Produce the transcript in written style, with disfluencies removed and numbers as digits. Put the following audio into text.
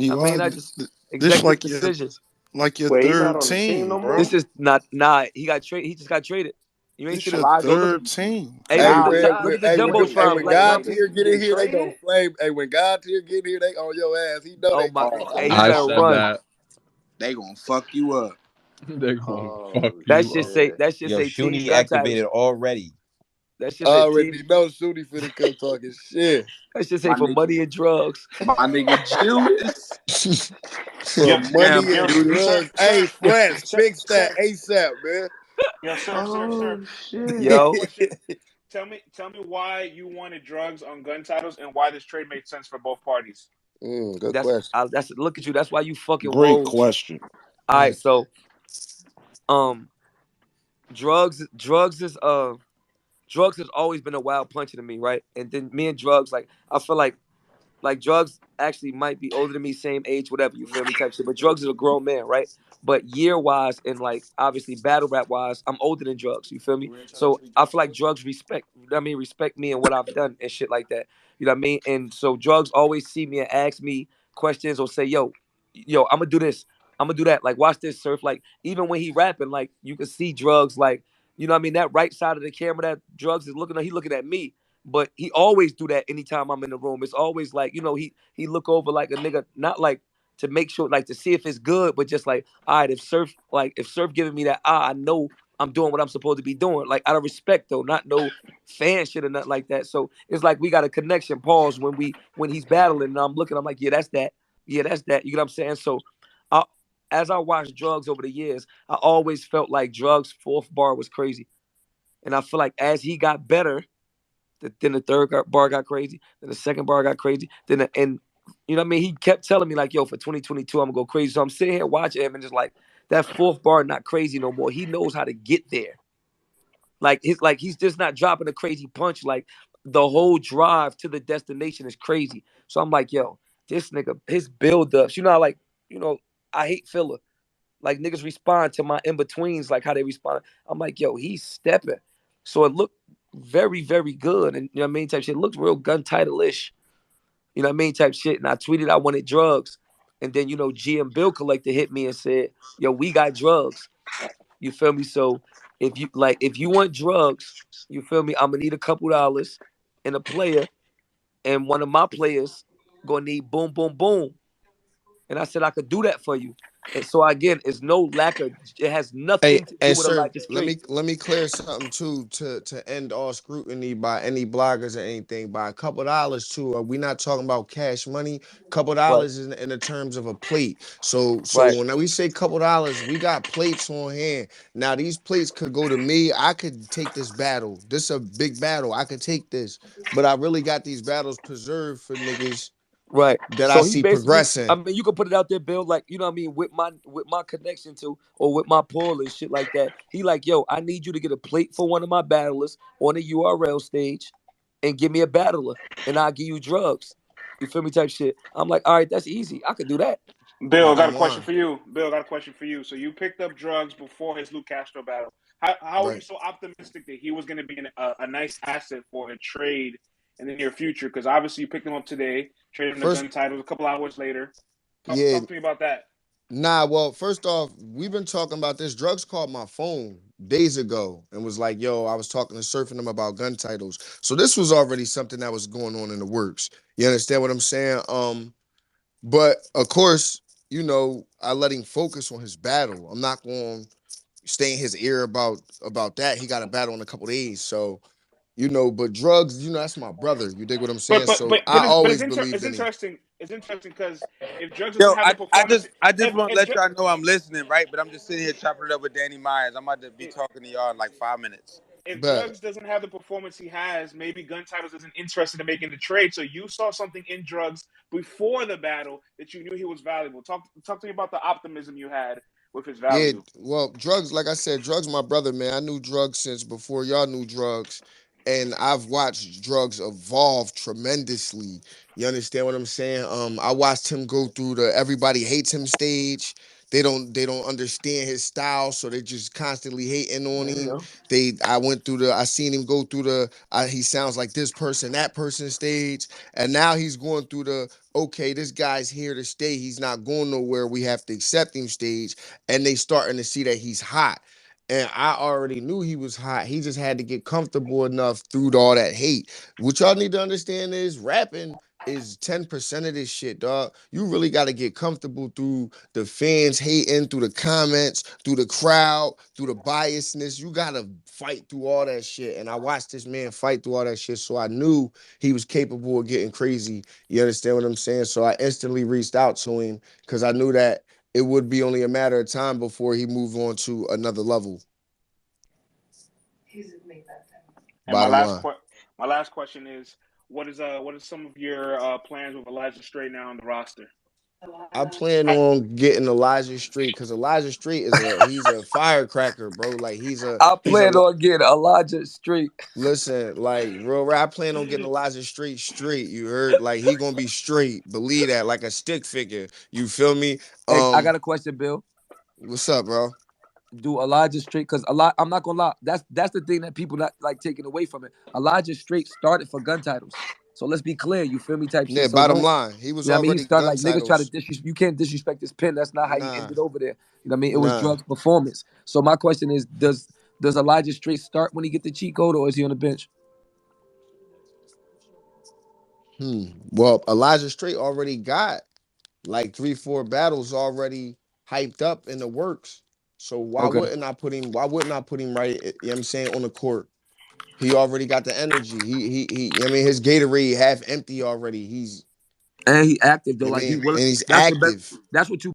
I mean, I Eli, just this executive like your decisions. Wait, he's not third on the team no team, more. This bro. is not nah. He got traded. He just got traded. You ain't see This the your Elijah, go look. third team. Hey, Hey, nah, when, look when, at the hey, when, Wait, hey, jumbotron. when Elijah Black God Grumpy. tier Robinson get in getting here, they gonna traded? flame. Hey, when God tier get in here, they on your ass. He know Oh they my. finna Oh fuck Hey, you he I better up. man. said run. that. They gonna fuck you up. They're gonna fuck Oh That you shit up. say. shit. That shit Yo, say team Shuni gun titles. activated already. That shit I say already team. know Shooty finna come talking shit. That shit say My for nigga, money and drugs. my nigga Judas. For Yo, money yo, and sir, drugs. Hey, sir, Fresh, sir, fix that sir. ASAP, man. Yo, sir. Oh shit. Quick Yo, question. Tell me why you wanted drugs on gun titles and why this trade made sense for both parties. Good question. that's look at you. That's why you fucking Great rogues. question. All right, so um, drugs has always been a wild puncher to me, right? And then me and drugs, like I feel like drugs actually might be older than me, same age, whatever, you feel me, type shit. But drugs is a grown man, right? But year wise and like obviously battle rap wise, I'm older than drugs, you feel me? So I feel like drugs respect me and what I've done and shit like that. You know what I mean? And so drugs always see me and ask me questions or say, yo, I'm gonna do this, I'm gonna do that. Like watch this surf. Like even when he rapping, like you can see drugs like, you know what I mean, that right side of the camera that drugs is looking at, he looking at me. But he always do that anytime I'm in the room. It's always like, he look over like a nigga, not like to make sure, like to see if it's good, but just like, all right, if Surf giving me that, I know I'm doing what I'm supposed to be doing. Like out of respect though, not no fan shit or nothing like that. So it's like we got a connection, pause when he's battling and I'm looking, I'm like, yeah, that's that. Yeah, that's that. You know what I'm saying? So I as I watched Drugs over the years, I always felt like Drugs' fourth bar was crazy. And I feel like as he got better, then the bar got crazy. Then the second bar got crazy. And you know what I mean? He kept telling me like, yo, for 2022, I'm gonna go crazy. So I'm sitting here watching him and just like that fourth bar not crazy no more. He knows how to get there. He's just not dropping a crazy punch. Like the whole drive to the destination is crazy. So I'm like, yo, this nigga, his build ups. You know, I hate filler. Like niggas respond to my in betweens, like how they respond. I'm like, yo, he's stepping. So it looked very, very good. And you know what I mean? Type shit. It looked real gun title-ish. You know what I mean? Type shit. And I tweeted I wanted drugs. And then, GM Bill Collector hit me and said, yo, we got drugs. You feel me? So if you want drugs, you feel me? I'm gonna need a couple dollars and a player, and one of my players gonna need boom, boom, boom. And I said I could do that for you. And so again, it's no lack of. It has Hey, nothing to do and with a sir, lack of let straight. me let me clear something too to end all scrutiny by any bloggers or anything. By a couple dollars too. We not talking about cash money. Couple Right, dollars in the terms of a plate. So right. when we say couple dollars, we got plates on hand. Now these plates could go to me. I could take this battle. This a big battle. I could take this, but I really got these battles preserved for niggas Right. that I So he see basically, I progressing. mean, you can put it out there, Bill, like, you know what I mean, with my connection to or with my pull and shit like that. He like, yo, I need you to get a plate for one of my battlers on the URL stage and give me a battler and I'll give you drugs. You feel me type shit. I'm like, all right, that's easy. I could do that. Bill, I got a I'm question lying. for you. Bill, I got a question for you. So you picked up drugs before his Luke Castro battle. How are you Right. so optimistic that he was going to be a nice asset for a trade in the near future? Because obviously you picked him up today, traded him the First, gun titles a couple hours later. Talk, yeah, talk to me about that. nah, well, first off, we've been talking about this. Drugs called my phone days ago and was like, yo, I was talking to surfing them about gun titles. So this was already something that was going on in the works. You understand what I'm saying? But of course, I let him focus on his battle. I'm not going to stay in his ear about that. He got a battle in a couple days. So, but drugs, that's my brother. You dig what I'm But saying? but So but I but it's, but always it's believed in him. interesting. It's interesting because if drugs Yo, doesn't have I, the performance, I just want to if let y'all know I'm listening, right? But I'm just sitting here chopping it up with Danny Myers. I'm about to be if, talking to y'all in like 5 minutes. if But Drugs doesn't have the performance he has, maybe Gun Titles isn't interested in making the trade. So you saw something in Drugs before the battle that you knew he was valuable. Talk to me about the optimism you had with his yeah, value. well, drugs, like I said, drugs, my brother, man. I knew drugs since before y'all knew drugs. And I've watched drugs evolve tremendously. You understand what I'm saying? I watched him go through the everybody hates him stage They don't understand his style, so they just constantly hating on Yeah, you him. know. I seen him go through he sounds like this person, that person stage, and now he's going through okay, this guy's here to stay. He's not going nowhere. We have to accept him stage, and they starting to see that he's hot. And I already knew he was hot. He just had to get comfortable enough through all that hate. What y'all need to understand is rapping is 10% of this shit, dog. You really got to get comfortable through the fans hating, through the comments, through the crowd, through the biasness. You got to fight through all that shit. And I watched this man fight through all that shit. So I knew he was capable of getting crazy. You understand what I'm saying? So I instantly reached out to him because I knew that it would be only a matter of time before he moved on to another level. And my Bottom line. my last question is, what is some of your plans with Elijah Strait now on the roster? I plan I, on getting Elijah Street because Elijah Street he's a firecracker, bro. Like I he's a plan on getting Elijah Street. listen, like real rap. I plan on getting Elijah Street straight. You heard? Like he gonna be straight. Believe that, like a stick figure. You feel me? Hey, I got a question, Bill. What's up, bro? Do Elijah Straight, because a lot, I'm not gonna lie, that's the thing that people not like taking away from it. Elijah Straight started for gun titles, so let's be clear, you feel me, type Yeah. shit. So Bottom don't, line, he you was know what I mean? He already started gun like niggas try to titles. disrespect. You can't disrespect this pen. That's not how you Nah, ended over there. You know what I mean? It was nah. Drugz performance. So my question is, does Elijah Straight start when he get the cheat code, or is he on the bench? Well, Elijah Straight already got like 3, 4 battles already hyped up in the works. So why Okay, wouldn't I put him? Why wouldn't I put him right? You know what I'm saying, on the court. He already got the energy. I mean, his Gatorade half empty already. and he active though. I Like he mean, willing. and he's That's the best. active. That's what you